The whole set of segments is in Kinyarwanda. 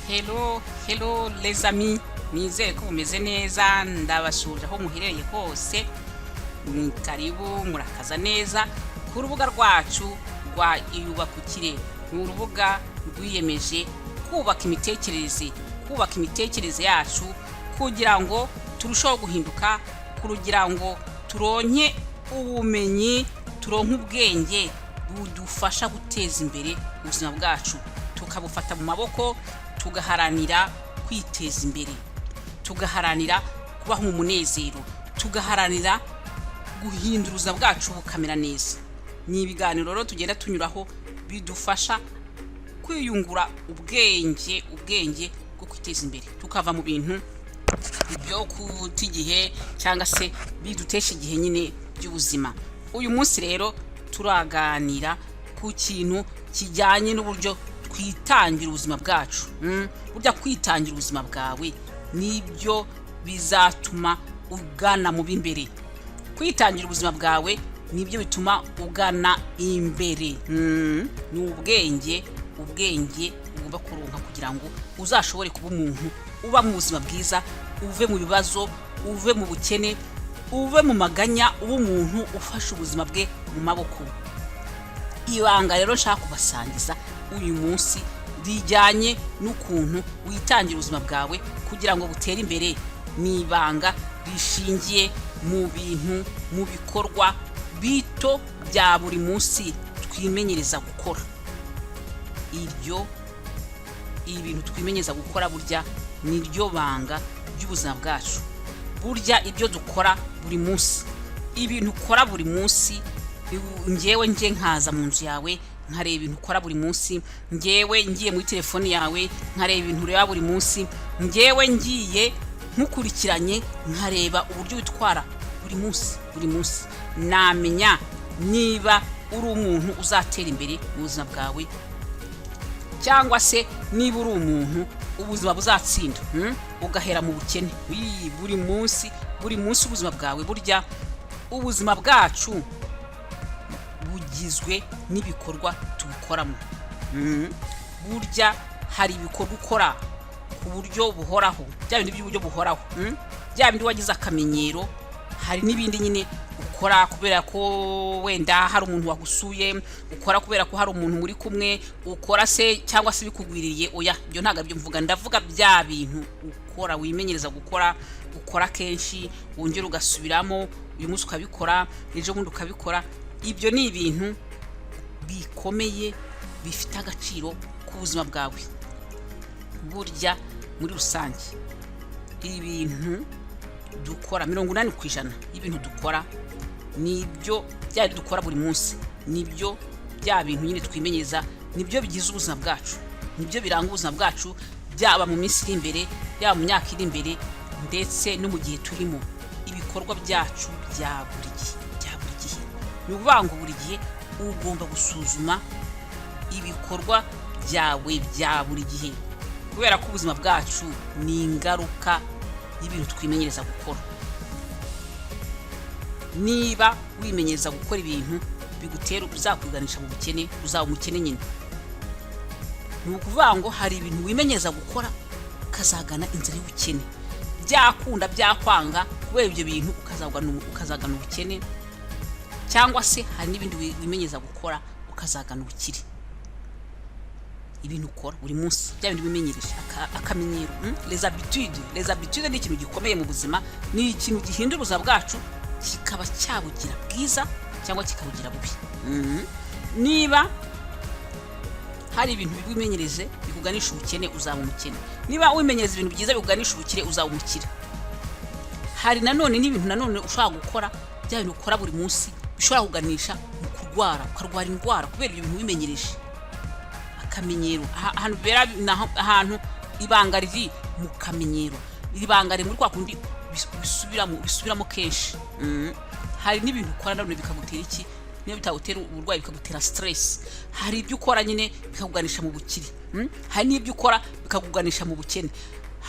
Hello les amis, nizere ko mumeze neza, ndabashuje aho muherereye hose. Ni karibu murakaza neza ku rubuga rwacu rwa Igarukire. Ni urubuga rwiyemeje kubaka imitekerereze yacu kugira ngo turusheho guhinduka, kugira ngo turonke ubumenyi, turonke ubwenge budufasha guteza imbere ubuzima bwacu, tukabufata mu maboko, tugaharanira kwiteza imbere, tugaharanira kubaho mu munezero, tugaharanira guhindura ubuzima bwacu bukamera neza. Ni ibiganiro rero tugenda tunyuraho bidufasha kwiyungura ubwenge bwo kwiteza imbere, tukava mu bintu byo kutigihe cyangwa se bidutesha igihe nyine by'ubuzima. Uyu munsi rero turaganira ku kintu kijyanye n'uburyo twitangira ubuzima bwacu. Burya kwitangira ubuzima bwawe nibyo bizatuma ugana mu bimbere. Kwitangira ubuzima bwawe nibyo bituma ugana imbere. Ni ubwenge ugomba kuronka kugira ngo uzashobore kuba umuntu uba mu buzima bwiza, uve mu bibazo, uve mu bukene, uve mu maganya, uba umuntu ufasha ubuzima bwe mu maboko. Ibanga rero nshaka kubasangiza uyu munsi rijyanye n'ukuntu witangira ubuzima bwawe kugira ngo butere imbere. Ni ibanga rishingiye mu bintu, mu bikorwa bito bya buri munsi twimenyereza gukora. Ibintu twimenyereza gukora burya niryo banga ry'ubuzima bwacu. Burya ibyo dukora buri munsi, ibintu ukora buri munsi, ngewe nkaza mu nzu yawe nkareba ibintu ukora buri munsi, ngewe ngiye muri telefone yawe nkareba ibintu ureba buri munsi, ngewe ngiye nkukurikiranye nkareba uburyo witwara buri munsi, namenya niba uri umuntu uzatera imbere mu buzima bwawe cyangwa se niba uri umuntu ubuzima buzatsinda, ugahera mu bukene. Buri munsi ubuzima bwawe, burya ubuzima bwacu bugizwe n'ibikorwa tubukoramo. Burya hari ibikorwa ukora ku buryo buhoraho, bya bindi by'uburyo buhoraho, bya bindi wagize akamenyero. Hari n'ibindi nyine ukora kubera ko wenda hari umuntu wagusuye, ukora kubera ko hari umuntu muri kumwe, ukora se cyangwa se bikugwiririye. Oya, ibyo ntago byo mvuga, ndavuga bya bintu ukora wimenyereza gukora, ukora kenshi, wongera ugasubiramo, uyu munsi ukabikora, ejo bundi ukabikora. Ibyo ni ibintu bikomeye bifite agaciro ku buzima bwawe. Burya muri rusange ibintu dukora 80% y'ibintu dukora nibyo bya dukora buri munsi, nibyo bya bintu nyine twimenyeza, nibyo bigize ubuzima bwacu, nibyo biranga ubuzima bwacu, byaba mu minsi iri imbere, byaba mu myaka iri imbere, ndetse no mu gihe turimo. Ibikorwa byacu bya buri gihe. Ni ukuvuga ngo buri gihe ugomba gusuzuma ibikorwa byawe bya buri gihe, kubera ko ubuzima bwacu ni ingaruka y'ibintu twimenyereza gukora. Niba wimenyereza gukora ibintu bigutera bizakwiganisha mu bukene, uzaba umukene nyine. Ni ukuvuga ngo hari ibintu wimenyereza gukora ukazagana inzira y'ubukene, byakunda byakwanga, kubera ibyo bintu ukazagana ubukene. Cyangwa se hari n'ibindi wimenyereza gukora ukazagana ubukire. Ibintu ukora buri munsi, bya bindi bimenyereje akamenyero. Les habitudes ni ikintu gikomeye mu buzima, ni ikintu gihindura ubuzima bwacu kikaba cyabugira bwiza cyangwa kikabugira bubi. Niba hari ibintu bimenyereje bikuganisha ubukene, uzaba umukene. Niba wimenyereza ibintu byiza bikuganisha ubukire, uzaba umukire. Hari nanone n'ibintu ushaka gukora, bya bintu ukora buri munsi bishobora kuganisha mu kurwara, ukarwara indwara kubera ibyo bintu bimenyereje. Akamenyero ahantu ibanga riri mu kamenyero, ibanga riri muri kwa kundi bisubiramo kenshi. Hari n'ibintu ukora nanone bikagutera iki, niyo bitagutera uburwayi bikagutera stress. Hari ibyo ukora nyine bikakuganisha mu bukire, hari n'ibyo ukora bikakuganisha mu bukene.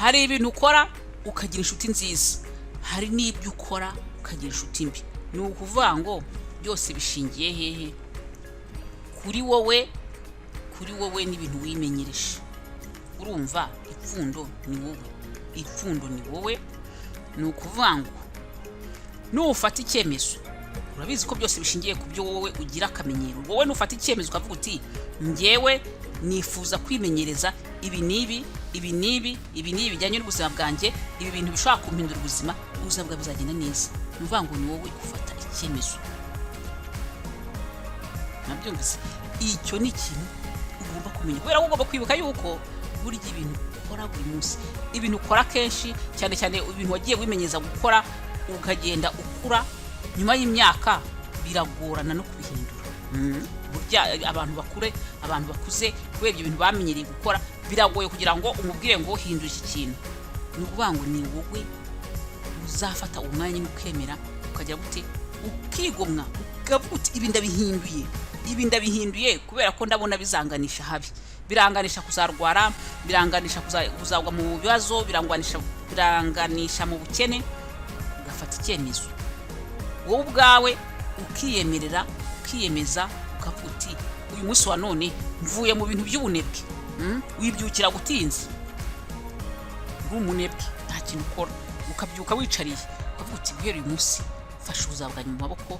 Hari ibintu ukora ukagira inshuti nziza, hari n'ibyo ukora ukagira inshuti mbi. Ni ukuvuga ngo byose bishingiye hehe? Kuri wowe n'ibintu wimenyereje. urumva ipfundo ni wowe, ipfundo ni wowe. Ni ukuvuga ngo nufata icyemezo, urabizi ko byose bishingiye ku byo wowe ugira akamenyero. Wowe nufata icyemezo ukavuga uti njyewe nifuza kwimenyereza ibi n'ibi bijyanye n'ubuzima bwanjye, ibi bintu bishobora kumpindura ubuzima bwawe buzagenda neza. Ni ukuvuga ngo ni wowe ufata icyemezo. Nabyumvise, icyo ni ikintu ugomba kumenya, kubera ko ugomba kwibuka yuko burya ibintu ukora buri munsi, ibintu ukora kenshi, cyane cyane ibintu wagiye wimenyeza gukora ukagenda ukura, nyuma y'imyaka biragorana no kubihindura. Burya abantu bakuze kubera ibyo bintu bamenyereye gukora, biragoye kugira ngo umubwire ngo hindura iki kintu. Ni ukuvuga ngo ni wowe uzafata umwanya ukemera, ukajya gute ukigomwa, ukavuga uti ibi ndabihinduye kubera ko ndabona bizanganisha habi, biranganisha kuzarwara, biranganisha kuzagwa mu bibazo, biranganisha mu bukene. Ugafata icyemezo wowe ubwawe, ukiyemerera, ukiyemeza, ukavuga uti uyu munsi wa none mvuye mu bintu by'ubunebwe. Wibyukira gutinza, uri umunebwe, nta kintu ukora, ukabyuka wicariye, ukavuga uti guhera uyu munsi fasha ubuzima bwanyu mu maboko,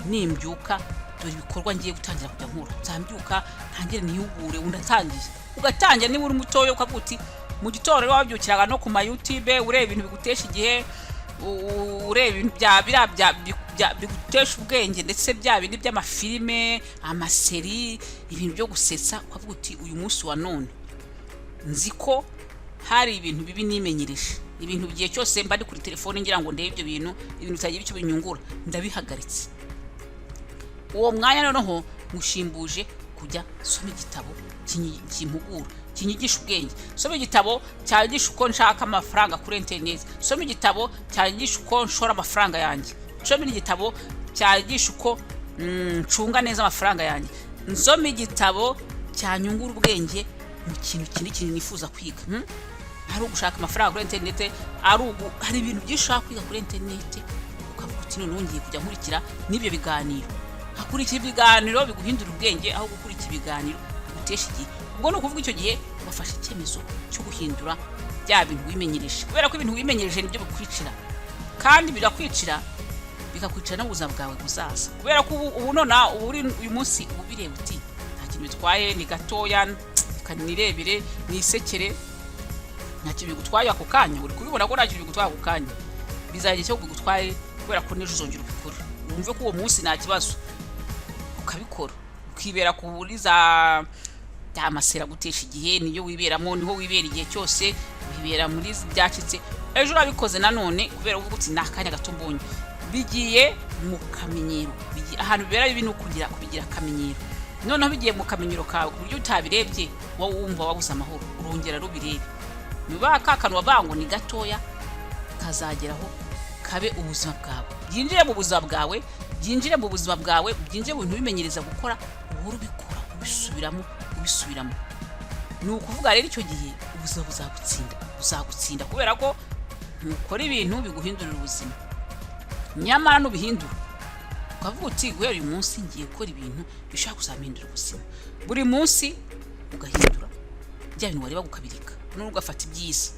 nimbyuka dore ibikorwa ngiye gutangira kujya nkora, nzambyuka ntangire niyubure, undatangiye ugatangira. Niba uri mutoya ukavuga uti mu gitondo wabyukiraga no ku ma YouTube ureba ibintu bigutesha igihe, ureba ibintu bigutesha ubwenge, ndetse bya bindi by'amafilime, amaseri, ibintu byo gusetsa, ukavuga uti uyu munsi wa none nzi ko hari ibintu bibi nimenyereje, ibintu bigiye cyose mba ndi kuri telefone ngira ngo ndebe ibyo bintu bitagira icyo binyungura, ndabihagaritse. Uwo mwanya noneho mushimbuje kujya soma igitabo kimpugura, kinyigisha ubwenge. Soma igitabo cyanyigisha uko nshaka amafaranga kuri internet, soma igitabo cyanyigisha uko nshora amafaranga yanjye, soma igitabo cyanyigisha uko ncunga neza amafaranga yanjye, nsoma igitabo cyanyungura ubwenge mu kintu kinini nifuza kwiga. Hari ugushaka amafaranga kuri internet, hari ibintu byinshi ushaka kwiga kuri internet, ukavuga uti none ngiye kujya nkurikira n'ibyo biganiro. Hakurikira ibiganiro biguhindura ubwenge aho gukurikira ibiganiro bigutesha igihe. Ubwo ni ukuvuga icyo gihe wafashe icyemezo cyo guhindura bya bintu wimenyereje, kubera ko ibintu wimenyereje nibyo bikwicira, kandi birakwicira, bikakwicira n'ubuzima bwawe buzaza. Kubera ko ubu nona uyu munsi ubireba uti nta kintu bitwaye, ni gatoya, kanirebere, nisekere, nta kintu bigutwaye ako kanya. Uri kubibona ko nta kintu bigutwaye ako kanya, bizagira icyo bigutwaye, kubera ko n'ejo uzongera ubikora. Wumve ko uwo munsi nta kibazo, ukabikora, ukibera ku buriza amasera gutesha igihe, niyo wiberamo, niho wibera igihe cyose, wibera muri byacitse. Ejo urabikoze nanone kubera uvuga uti nakanya gato mbonye, bigiye mu kamenyero. Ahantu bibera ibintu kubigira akamenyero, noneho bigiye mu kamenyero kawe ku buryo utabirebye wowe wumva wabuze amahoro, urongera rubirebe. Niba kakanu wabango ni gatoya, kazageraho kabe ubuzima bwawe, byinjire mu buzima bwawe, byinjire mu buzima bwawe, byinjire mu bintu bimenyereza gukora, uhora ubikora, ubisubiramo. Ni ukuvuga rero icyo gihe ubuzima buzagutsinda, kubera ko ntukora ibintu biguhindurira ubuzima. Nyamara n'ubihindura ukavuga uti guhera uyu munsi ngiye gukora ibintu bishaka kuzampindura ubuzima. Buri munsi ugahindura bya bintu wareba gukabirika, none ugafata ibyiza,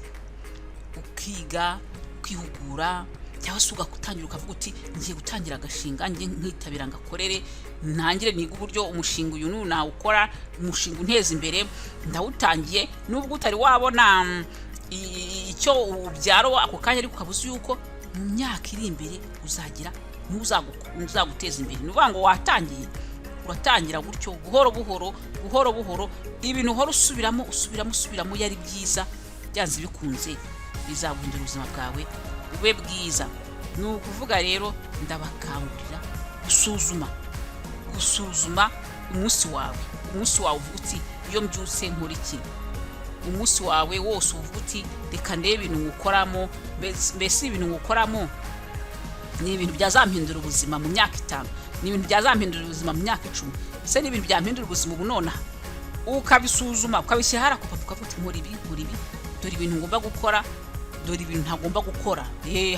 ukiga, ukihugura, cyangwa se ugatangira ukavuga uti ngiye gutangira agashinga, ngiye nkitabira ngakorere, ntangire niga uburyo umushinga uyu nawukora, umushinga unteza imbere, ndawutangiye. Nubwo utari wabona icyo ubyaro ako kanya, ariko ukabuze yuko mu myaka iri imbere uzagira n'uzaguteza imbere. Ni ukuvuga ngo watangiye, uratangira gutyo buhoro buhoro, ibintu uhora usubiramo yari byiza, byanze bikunze bizaguhindura ubuzima bwawe ube bwiza. Ni ukuvuga rero ndabakangurira gusuzuma umunsi wawe uvuga uti iyo mbyutse nkora iki, umunsi wawe wose uvuga uti reka ndebe ibintu ngukoramo, mbese ibintu ngukoramo ni ibintu byazampindura ubuzima mu myaka 5, ni ibintu byazampindura ubuzima mu myaka 10, se ni ibintu byampindura ubuzima ubu nonaha. Ukabisuzuma, ukabishyira hara ku papu, ukavuga uti nkora ibi, dore ibintu ngomba gukora, dore ibintu ntagomba gukora.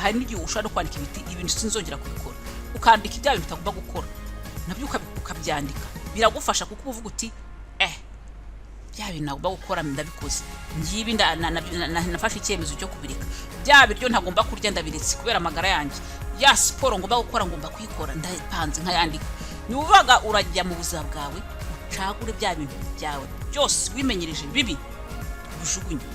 Hari n'igihe ushobora no kwandika ibintu sinzongera kubikora, ukandika ibya bintu utagomba gukora, nabyo ukabyandika. Biragufasha kuko uvuga uti bya bintu nagomba gukora ndabikoze, ngibi nafashe icyemezo cyo kubireka, bya biryo ntagomba kurya ndabiretse kubera amagara yanjye, ya siporo ngomba gukora ngomba kuyikora ndapanze nkayandika. Ni uvuga urajya mu buzima bwawe ucagure bya bintu byawe byose wimenyereje bibi ujugunye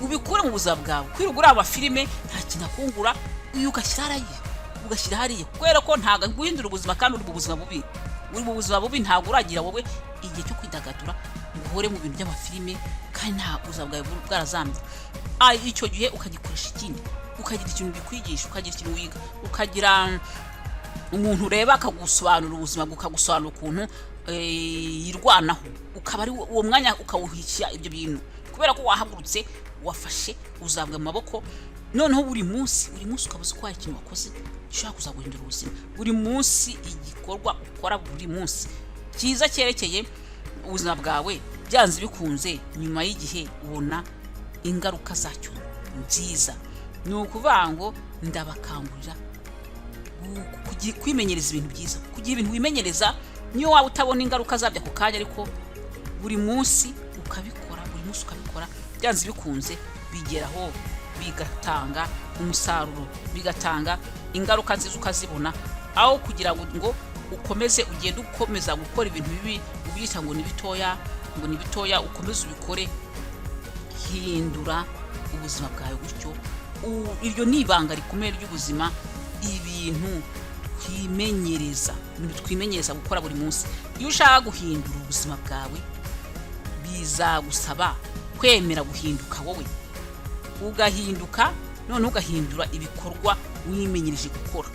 ubikure mu buzima bwawe. Kwirugura amafilime nta kintu akungura, uyu ugashyira hariya kubera ko ntago guhindura ubuzima kandi uri mu buzima bubi. Uri mu buzima bubi ntago uragira wowe igihe cyo kwidagadura ngo uhore mu bintu by'amafilime kandi nta buzima bwawe bwarazambye. Icyo gihe ukagikoresha ikindi, ukagira ikintu bikwigisha, ukagira ikintu wiga, ukagira umuntu ureba akagusobanura ubuzima, ukagusobanura ukuntu yirwanaho, ukaba ari uwo mwanya ukawuhisha ibyo bintu kubera ko wahagurutse wafashe uzabwa mu maboko. Noneho buri munsi ukabuza ko ikintu wakoze gishaka kuzaguhindura ubuzima. Buri munsi igikorwa ukora buri munsi cyiza cyerekeye ubuzima bwawe, byanze bikunze nyuma y'igihe ubona ingaruka zacyo nziza. Ni ukuvuga ngo ndabakangurira kwimenyereza ibintu byiza, kugira ibintu wimenyereza niyo waba utabona ingaruka zabyo ako kanya, ariko buri munsi ukabikora, byanze bikunze bigeraho bigatanga umusaruro, bigatanga ingaruka nziza ukazibona, aho kugira ngo ukomeze ugende ukomeza gukora ibintu bibi ubiyita ngo ni bitoya, ukomeze ubikore. Hindura ubuzima bwawe gutyo. Iryo ni ibanga rikomeye ry'ubuzima, ibintu twimenyereza gukora buri munsi. Iyo ushaka guhindura ubuzima bwawe bizagusaba kwemera guhinduka wowe, ugahinduka, none ugahindura ibikorwa wimenyereje gukora.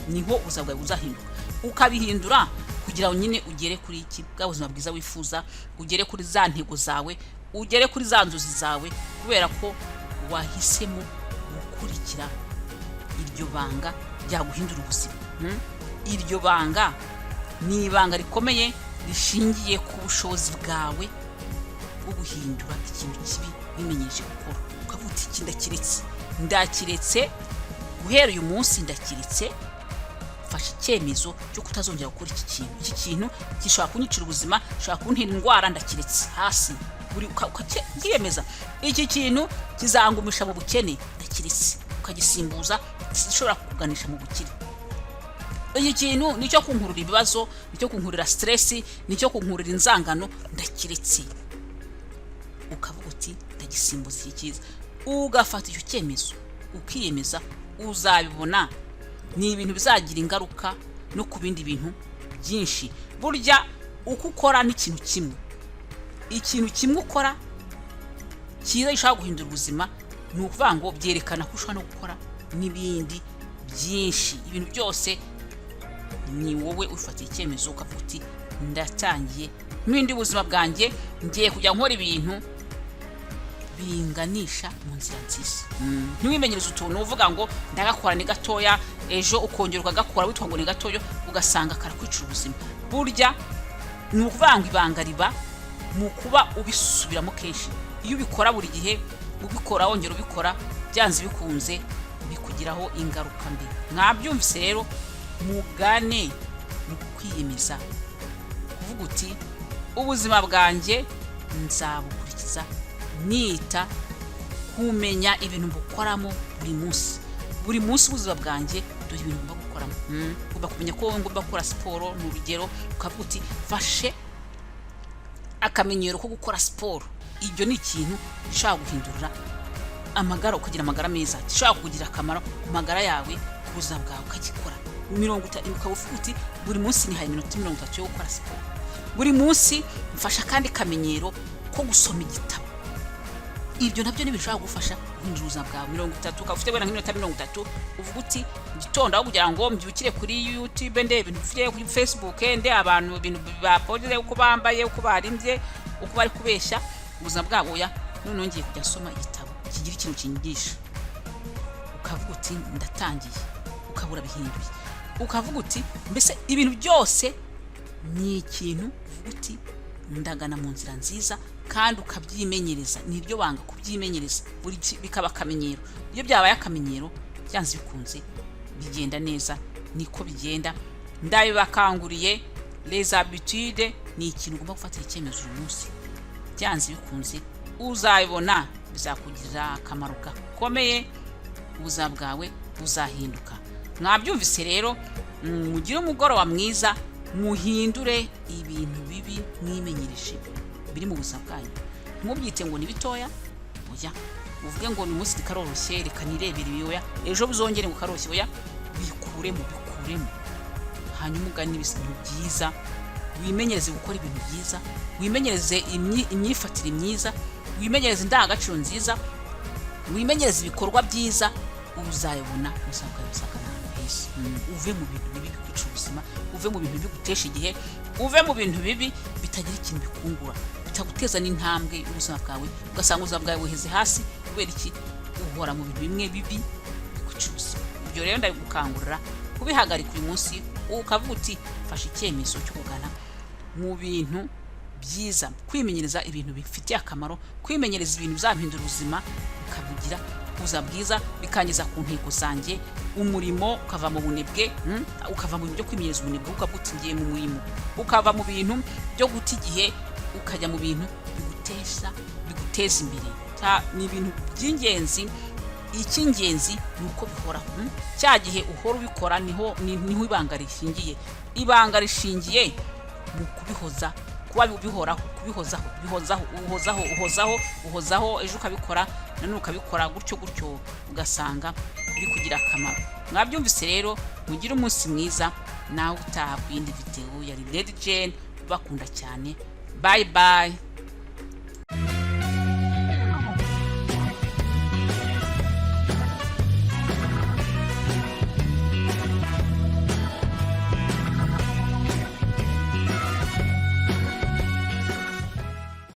Niho ubuzima bwawe buzahinduka, ukabihindura kugira ngo nyine ugere kuri iki bwa buzima bwiza wifuza, ugere kuri za ntego zawe, ugere kuri za nzozi zawe, kubera ko wahisemo gukurikira iryo banga ryaguhindura ubuzima. Iryo banga ni ibanga rikomeye rishingiye ku bushobozi bwawe bwo guhindura ikintu kibi wimenyereje gukora. Ukavuga iki ndakiretse guhera uyu munsi, ndakiretse, fasha icyemezo cyo kutazongera gukora iki kintu gishobora kunyicira ubuzima, gishobora kuntera indwara, ndakiretse hasi. Ukiyemeza iki kintu kizangumisha mu bukene, ndakiretse, ukagisimbuza gishobora kukuganisha mu bukire. Iki kintu nicyo kunkurura ibibazo, nicyo kunkurura stress, nicyo kunkurura inzangano, ndakiretse. Ukavuga uti ndagisimbuza iki cyiza, ugafata icyo cyemezo ukiyemeza, uzabibona ni ibintu bizagira ingaruka no ku bindi bintu byinshi. Burya uko ukora n'ikintu kimwe ukora cyiza gishobora guhindura ubuzima, ni ukuvuga ngo byerekana ko ushobora no gukora n'ibindi byinshi. Ibintu byose ni wowe ufata icyemezo ukavuga uti ndatangiye n'ibindi buzima bwanjye, ngiye kujya nkora ibintu binganisha mu nzira nziza. Ntiwimenyereze utuntu uvuga ngo ndagakora ni gatoya, ejo ukongera ukagakora witwa ngo ni gatoya, ugasanga karakwicira ubuzima. Burya ni ukuvuga ngo ibanga riba mu kuba ubisubiramo kenshi. Iyo ubikora buri gihe, ubikora wongera ubikora, byanze bikunze bikugiraho ingaruka mbi. Mwabyumvise rero, mugane mu kwiyemeza kuvuga uti ubuzima bwanjye nzabukurikiza, nita kumenya ibintu mbukoramo buri munsi ubuzima bwanjye, dore ibintu ngomba gukoramo. Ugomba kumenya ko ngomba gukora siporo, ni urugero, ukavuga uti fashe akamenyero ko gukora siporo. Ibyo ni ikintu gishobora guhindura amagara, ukagira amagara meza, gishobora kugira akamaro ku magara yawe, ku buzima bwawe, ukagikora 30. Ukavuga uti buri munsi nihaye iminota 30 yo gukora siporo. Buri munsi mfasha kandi kamenyero ko gusoma igitabo. Ibyo nabyo nibishobora gufasha guhindura ubuzima bwawe. 30 ukafite wena nk'iminota 30, uvuga uti gitondo aho kugira ngo mbyukire kuri YouTube ndebe ibintu bifite kuri Facebook, nde abantu ibintu bapodere uko bambaye, uko barimbye, uko bari kubeshya ubuzima bwabo. None ngiye kujya soma igitabo kigira ikintu kinyigisha. Ukavuga uti ndatangiye, ukabura bihinduye. Ukavuga uti mbese ibintu byose ni ikintu uvuga uti ndagana mu nzira nziza, kandi ukabyimenyereza. Nibyo banga kubyimenyereza, buri bikaba akamenyero. Iyo byabaye akamenyero, byanze bikunze bigenda neza. Niko bigenda. Ndabibakanguriye, les habitudes ni ikintu ugomba gufatira icyemezo uyu munsi. byanze bikunze uzabibona, bizakugirira akamaro gakomeye, ubuzima bwawe buzahinduka. Mwabyumvise rero, mugire umugoroba mwiza, muhindure ibintu bibi mwimenyereje biri mu buzima bwanyu. Ntubyite ngo ni bitoya, oya, uvuge ngo ni umunsi karoroshye, reka nirebere ibiyoya, ejo buzongere ngo karoroshye, oya, bikuremo. Hanyuma ugane ibintu byiza, wimenyereze gukora ibintu byiza, wimenyereze imyifatire myiza, wimenyereze indangagaciro nziza, wimenyereze ibikorwa byiza, uzayibona usanga bisakana heza. Uve mu bintu bibi bikwica ubuzima, uve mu bintu bigutesha igihe, uve mu bintu bibi bitagira ikintu bikungura, bitaguteza n'intambwe y'ubuzima bwawe, ugasanga ubuzima bwawe buheze hasi. Kubera iki? Uhora mu bintu bimwe bibi bikwica ubuzima. Ibyo rero ndabigukangurira kubihagarika uyu munsi, ukavuga uti fasha icyemezo cyo kugana mu bintu byiza, kwimenyereza ibintu bifitiye akamaro, kwimenyereza ibintu bizahindura ubuzima, bikabugira ubuzima bwiza, bikangiza ku ntego zanjye, umurimo ukava mu bunebwe, ukava mu bintu byo kwimenyereza ubunebwe, ukavuga uti ngiye mu murimo, ukava mu bintu byo guta igihe ukajya mu bintu biguteza imbere. Ni ibintu by'ingenzi. Icy'ingenzi ni uko bihoraho. Cya gihe uhora ubikora niho ibanga rishingiye. Ibanga rishingiye mu kubihoza, kuba bihoraho, uhozaho, ejo ukabikora, none ukabikora gutyo, ugasanga biri kugira akamaro. Mwabyumvise rero, mugire umunsi mwiza, nawe utaha ku yindi video. Yari Lady Jane, bakunda cyane. Bye bye.